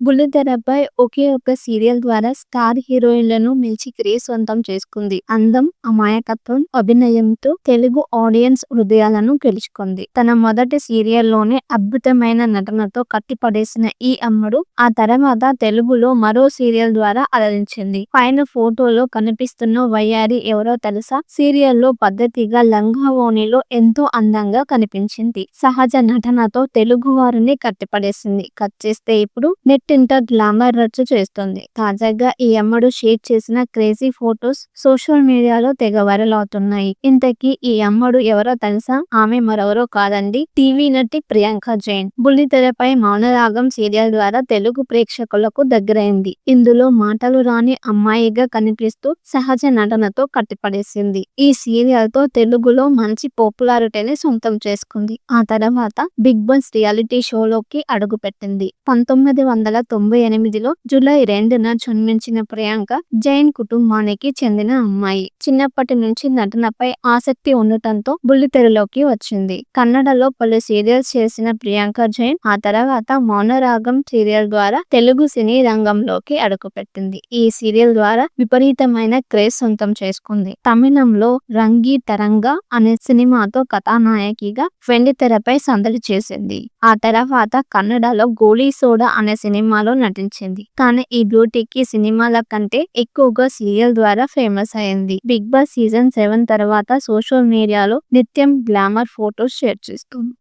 బుల్లితెరపై ఒకే ఒక్క సీరియల్ ద్వారా స్టార్ హీరోయిన్లను మించి క్రేజ్ సొంతం చేసుకుంది. అందం, అమాయకత్వం, అభినయంతో తెలుగు ఆడియన్స్ హృదయాలను గెలుచుకుంది. తన మొదటి సీరియల్లోనే అద్భుతమైన నటనతో కట్టిపడేసిన ఈ అమ్మడు ఆ తర్వాత తెలుగులో మరో సీరియల్ ద్వారా అలరించింది. పైన ఫోటోలో కనిపిస్తున్న వయ్యారి ఎవరో తెలుసా? సీరియల్లో పద్ధతిగా లంగా ఓణిలో ఎంతో అందంగా కనిపించింది. సహజ నటనతో తెలుగు వారిని కట్టిపడేసింది. కట్ చేస్తే ఇప్పుడు నెట్టింట గ్లామర్ రచ్చ చేస్తుంది. తాజాగా ఈ అమ్మడు షేర్ చేసిన క్రేజీ ఫోటోస్ సోషల్ మీడియాలో తెగ వైరల్ అవుతున్నాయి. ఇంతకీ ఈ అమ్మడు ఎవరో తెలుసా? ఆమె మరెవరో కాదండి, టీవీ నటి ప్రియాంక జైన్. బుల్లితెరపై మౌనరాగం సీరియల్ ద్వారా తెలుగు ప్రేక్షకులకు దగ్గరైంది. ఇందులో మాటలు రాని అమ్మాయిగా కనిపిస్తూ సహజ నటనతో కట్టిపడేసింది. ఈ సీరియల్ తో తెలుగులో మంచి పాపులారిటీని సొంతం చేసుకుంది. ఆ తర్వాత బిగ్ బాస్ రియాలిటీ షోలోకి అడుగుపెట్టింది. 1998లో జూలై 2న జన్మించిన ప్రియాంక జైన్ కుటుంబానికి చెందిన అమ్మాయి. చిన్నప్పటి నుంచి నటనపై ఆసక్తి ఉండటంతో బుల్లితెరలోకి వచ్చింది. కన్నడలో పలు సీరియల్స్ చేసిన ప్రియాంక జైన్ ఆ తర్వాత మౌనరాగం సీరియల్ ద్వారా తెలుగు సినీ రంగంలోకి అడుగుపెట్టింది. ఈ సీరియల్ ద్వారా విపరీతమైన క్రేజ్ సొంతం చేసుకుంది. తమిళంలో రంగి తరంగా అనే సినిమాతో కథానాయకిగా వెండితెరపై సందడి చేసింది. ఆ తర్వాత కన్నడలో గోలీ సోడా అనే సినిమాలో నటించింది. కానీ ఈ బ్యూటీకి సినిమాల కంటే ఎక్కువగా సీరియల్ ద్వారా ఫేమస్ అయింది. బిగ్ బాస్ సీజన్ 7 తర్వాత సోషల్ మీడియాలో నిత్యం గ్లామర్ ఫోటోస్ షేర్ చేస్తుంది.